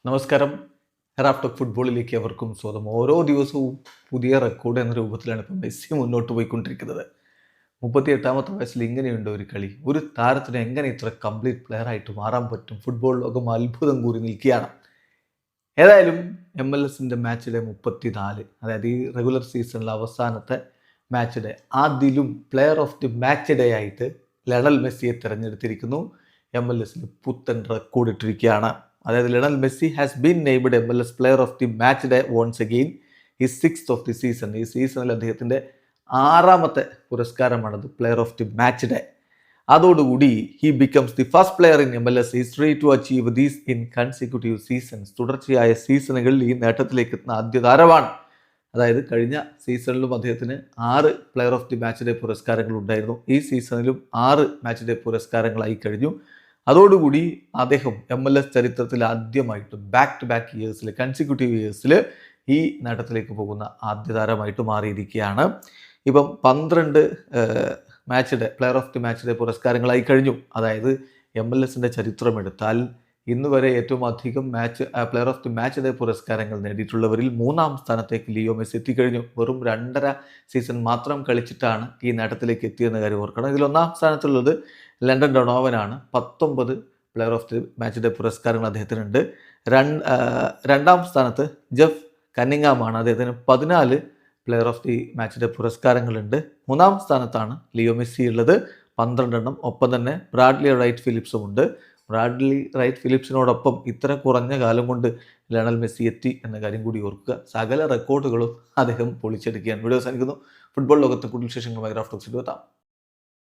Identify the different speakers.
Speaker 1: നമസ്കാരം. Raf talk ഫുട്ബോളിലേക്ക് അവർക്കും സ്വാഗതം. ഓരോ ദിവസവും പുതിയ റെക്കോർഡ് എന്ന രൂപത്തിലാണ് ഇപ്പോൾ മെസ്സി മുന്നോട്ട് പോയിക്കൊണ്ടിരിക്കുന്നത്. 38-ാമത്തെ വയസ്സിൽ ഇങ്ങനെയുണ്ട് ഒരു കളി. ഒരു താരത്തിന് എങ്ങനെ ഇത്ര കംപ്ലീറ്റ് പ്ലെയർ ആയിട്ട് മാറാൻ പറ്റും? ഫുട്ബോൾ ലോകം അത്ഭുതം കൂറി നിൽക്കുകയാണ്. ഏതായാലും MLS മാച്ച് ഡേ 34, അതായത് ഈ റെഗുലർ സീസണിലെ അവസാനത്തെ മാച്ച് ഡേ, അതിലും player of the match day ആയിട്ട് ലയണൽ മെസ്സിയെ തിരഞ്ഞെടുത്തിരിക്കുന്നു. MLS പുത്തൻ റെക്കോർഡ് ഇട്ടിരിക്കുകയാണ്. അതായത് Lionel Messi has been named MLS player of the match day once again, ഈ 6th ഓഫ് ദി സീസൺ. ഈ സീസണിൽ അദ്ദേഹത്തിൻ്റെ 6ാമത്തെ പുരസ്കാരമാണത്, player of the match day. അതോടുകൂടി he becomes the first player in MLS history to achieve these in consecutive seasons. തുടർച്ചയായ സീസണുകളിൽ ഈ നേട്ടത്തിലേക്ക് എത്തുന്ന ആദ്യ താരമാണ്. അതായത് കഴിഞ്ഞ സീസണിലും അദ്ദേഹത്തിന് 6 player of the match day പുരസ്കാരങ്ങൾ ഉണ്ടായിരുന്നു. ഈ സീസണിലും 6 മാച്ച് ഡേ പുരസ്കാരങ്ങളായി കഴിഞ്ഞു. അതോടുകൂടി അദ്ദേഹം MLS ചരിത്രത്തിൽ ആദ്യമായിട്ട് ബാക്ക് ടു ബാക്ക് ഇയേഴ്സിൽ, കൺസിക്യൂട്ടീവ് ഇയേഴ്സിൽ ഈ നേട്ടത്തിലേക്ക് പോകുന്ന ആദ്യ താരമായിട്ട് മാറിയിരിക്കുകയാണ്. ഇപ്പം 12 match day player of the match day പുരസ്കാരങ്ങളായി കഴിഞ്ഞു. അതായത് MLS ചരിത്രം എടുത്താൽ ഇന്ന് വരെ ഏറ്റവും അധികം player of the match day പുരസ്കാരങ്ങൾ നേടിയിട്ടുള്ളവരിൽ 3ാം സ്ഥാനത്തേക്ക് ലിയോ മെസ്സി എത്തിക്കഴിഞ്ഞു. വെറും 2.5 സീസൺ മാത്രം കളിച്ചിട്ടാണ് ഈ നേട്ടത്തിലേക്ക് എത്തിയെന്ന കാര്യം ഓർക്കണം. ഇതിൽ 1ാം സ്ഥാനത്തുള്ളത് ലണ്ടൻ ഡൊണോവനാണ്. 19 player of the match day പുരസ്കാരങ്ങൾ അദ്ദേഹത്തിനുണ്ട്. 2ാം സ്ഥാനത്ത് ജെഫ് കന്നിങ്ങാമാണ്. അദ്ദേഹത്തിന് 14 player of the match day പുരസ്കാരങ്ങളുണ്ട്. 3ാം സ്ഥാനത്താണ് ലിയോ മെസ്സി ഉള്ളത്, 12 ഒപ്പം തന്നെ ബ്രാഡ്ലി റൈറ്റ് ഫിലിപ്സും ഉണ്ട്. ബ്രാഡ്ലി റൈറ്റ് ഫിലിപ്സിനോടൊപ്പം ഇത്ര കുറഞ്ഞ കാലം കൊണ്ട് ലയണൽ മെസ്സി എത്തി എന്ന കാര്യം കൂടി ഓർക്കുക. സകല റെക്കോർഡുകളും അദ്ദേഹം പൊളിച്ചെടുക്കുകയാണ്. വീഡിയോ അവസാനിക്കുന്നു. ഫുട്ബോൾ ലോകത്തെ കൂടുതൽ വിശേഷങ്ങളുമായി റാഫ് ടോക്സിൽ എത്താം.